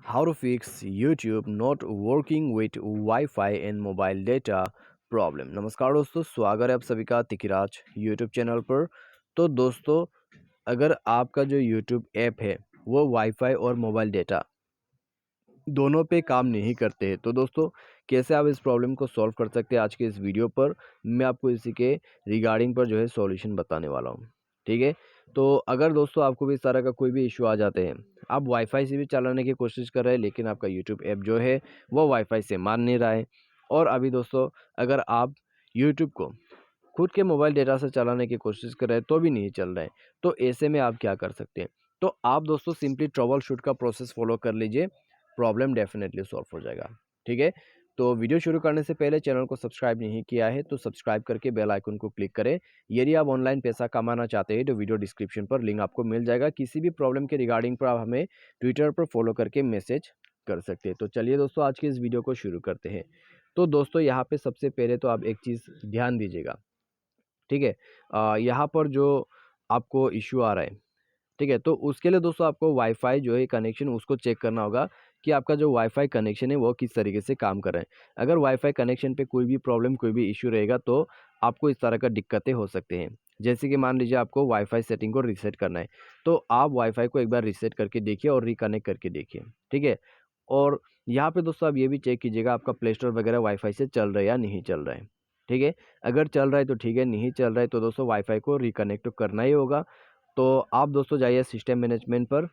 How to fix YouTube not working with Wi-Fi and mobile data problem. नमस्कार दोस्तों, स्वागत है आप सभी का तिकिराज YouTube चैनल पर। तो दोस्तों, अगर आपका जो YouTube ऐप है वो वाईफाई और मोबाइल डेटा दोनों पे काम नहीं करते हैं, तो दोस्तों कैसे आप इस प्रॉब्लम को सॉल्व कर सकते हैं, आज के इस वीडियो पर मैं आपको इसी के रिगार्डिंग पर जो है सॉल्यूशन बताने वाला हूँ। ठीक है, तो अगर दोस्तों आपको भी इस तरह का कोई भी इशू आ जाते हैं, आप वाईफाई से भी चलाने की कोशिश कर रहे हैं लेकिन आपका यूट्यूब ऐप जो है वो वाईफाई से मान नहीं रहा है, और अभी दोस्तों अगर आप यूट्यूब को खुद के मोबाइल डेटा से चलाने की कोशिश कर रहे हैं तो भी नहीं चल रहा है, तो ऐसे में आप क्या कर सकते हैं। तो आप दोस्तों सिंपली ट्रबल शूट का प्रोसेस फॉलो कर लीजिए, प्रॉब्लम डेफिनेटली सॉल्व हो जाएगा। ठीक है, तो वीडियो शुरू करने से पहले चैनल को सब्सक्राइब नहीं किया है तो सब्सक्राइब करके बेल आइकन को क्लिक करें। यदि आप ऑनलाइन पैसा कमाना चाहते हैं तो वीडियो डिस्क्रिप्शन पर लिंक आपको मिल जाएगा। किसी भी प्रॉब्लम के रिगार्डिंग पर आप हमें ट्विटर पर फॉलो करके मैसेज कर सकते हैं। तो चलिए दोस्तों, आज के इस वीडियो को शुरू करते हैं। तो दोस्तों यहाँ पे सबसे पहले तो आप एक चीज़ ध्यान दीजिएगा। ठीक है, यहाँ पर जो आपको इश्यू आ रहा है, ठीक है, तो उसके लिए दोस्तों आपको वाईफाई जो है कनेक्शन उसको चेक करना होगा कि आपका जो वाईफाई कनेक्शन है वो किस तरीके से काम कर रहा है। अगर वाईफाई कनेक्शन पे कोई भी प्रॉब्लम कोई भी इश्यू रहेगा तो आपको इस तरह का दिक्कतें हो सकते हैं। जैसे कि मान लीजिए आपको वाईफाई सेटिंग को रीसेट करना है, तो आप वाईफाई को एक बार रीसेट करके देखिए और रिकनेक्ट करके देखिए। ठीक है, और यहाँ पे दोस्तों आप ये भी चेक कीजिएगा आपका प्ले स्टोर वगैरह वाईफाई से चल रहा है या नहीं चल रहा है। ठीक है, अगर चल रहा है तो ठीक है, नहीं चल रहा है तो दोस्तों वाईफाई को रिकनेक्ट तो करना ही होगा। तो आप दोस्तों जाइए सिस्टम मैनेजमेंट पर,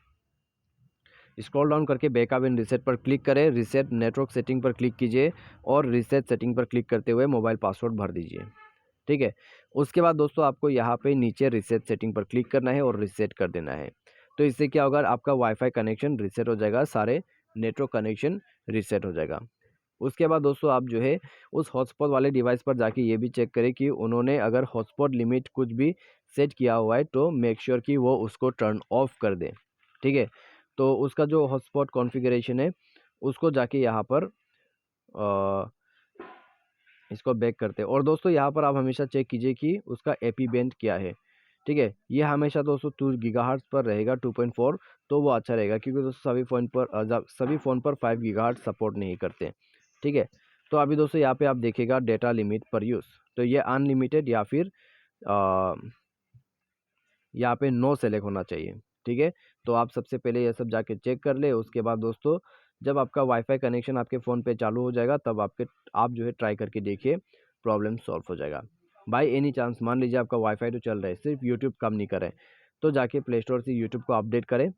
स्क्रॉल डाउन करके बैकअप एंड रीसेट पर क्लिक करें, रीसेट नेटवर्क सेटिंग पर क्लिक कीजिए और रीसेट सेटिंग पर क्लिक करते हुए मोबाइल पासवर्ड भर दीजिए। ठीक है, उसके बाद दोस्तों आपको यहाँ पे नीचे रीसेट सेटिंग पर क्लिक करना है और रीसेट कर देना है। तो इससे क्या होगा, आपका वाईफाई कनेक्शन रीसेट हो जाएगा, सारे नेटवर्क कनेक्शन रीसेट हो जाएगा। उसके बाद दोस्तों आप जो है उस हॉटस्पॉट वाले डिवाइस पर जाके ये भी चेक करें कि उन्होंने अगर हॉटस्पॉट लिमिट कुछ भी सेट किया हुआ है तो मेक श्योर कि वो उसको टर्न ऑफ कर दें। ठीक है, तो उसका जो हॉटस्पॉट कॉन्फ़िगरेशन है उसको जाके यहाँ पर इसको बैक करते हैं। और दोस्तों यहाँ पर आप हमेशा चेक कीजिए कि उसका एपी बैंड क्या है। ठीक है, ये हमेशा दोस्तों 2 गीगाहर्ट्ज़ पर रहेगा, 2.4, तो वो अच्छा रहेगा क्योंकि दोस्तों सभी फ़ोन पर 5 गीगाहर्ट्ज़ सपोर्ट नहीं करते। ठीक है, तो अभी दोस्तों यहाँ पे आप देखिएगा डेटा लिमिट पर यूज़, तो ये अनलिमिटेड या फिर अ, यहाँ पे नो सेलेक्ट होना चाहिए। ठीक है, तो आप सबसे पहले ये सब जाके चेक कर ले। उसके बाद दोस्तों जब आपका वाईफाई कनेक्शन आपके फ़ोन पे चालू हो जाएगा तब आप जो है ट्राई करके देखिए, प्रॉब्लम सॉल्व हो जाएगा। बाय एनी चांस मान लीजिए आपका वाईफाई तो चल रहा है, सिर्फ यूट्यूब काम नहीं कर रहा है, तो जाके प्ले स्टोर से यूट्यूब को अपडेट करें।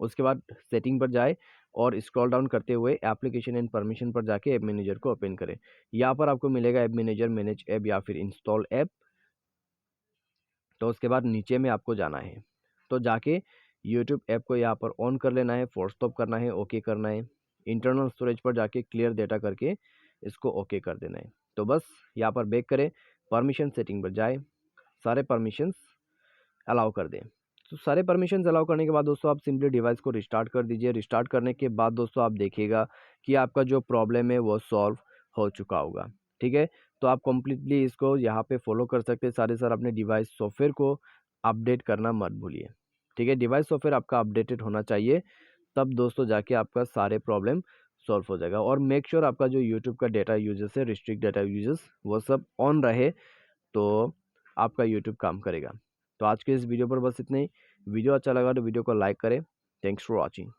उसके बाद सेटिंग पर जाए और स्क्रॉल डाउन करते हुए एप्लीकेशन एंड परमिशन पर जाके ऐप मैनेजर को ओपन करें। यहाँ पर आपको मिलेगा ऐप मैनेजर, मैनेज ऐप या फिर इंस्टॉल ऐप। तो उसके बाद नीचे में आपको जाना है, तो जाके यूट्यूब ऐप को यहाँ पर ऑन कर लेना है, फोर्स स्टॉप करना है, ओके करना है। इंटरनल स्टोरेज पर जाके क्लियर डेटा करके इसको ओके कर देना है। तो बस यहाँ पर बैक करें, परमिशन सेटिंग पर जाए, सारे परमिशंस अलाउ कर दें। तो सारे परमिशंस अलाउ करने के बाद दोस्तों आप सिंपली डिवाइस को रिस्टार्ट कर दीजिए। रिस्टार्ट करने के बाद दोस्तों आप देखिएगा कि आपका जो प्रॉब्लम है वो सॉल्व हो चुका होगा। ठीक है, तो आप कम्प्लीटली इसको यहाँ पे फॉलो कर सकते हैं। सारे सर अपने डिवाइस सॉफ्टवेयर को अपडेट करना मत भूलिए। ठीक है, डिवाइस सॉफ्टवेयर आपका अपडेटेड होना चाहिए, तब दोस्तों जाके आपका सारे प्रॉब्लम सॉल्व हो जाएगा। और मेक श्योर आपका जो यूट्यूब का डेटा यूजेस है, रिस्ट्रिक्ट डेटा यूजेस, वो सब ऑन रहे, तो आपका यूट्यूब काम करेगा। तो आज के इस वीडियो पर बस इतना ही। वीडियो अच्छा लगा तो वीडियो को लाइक करें। Thanks for watching.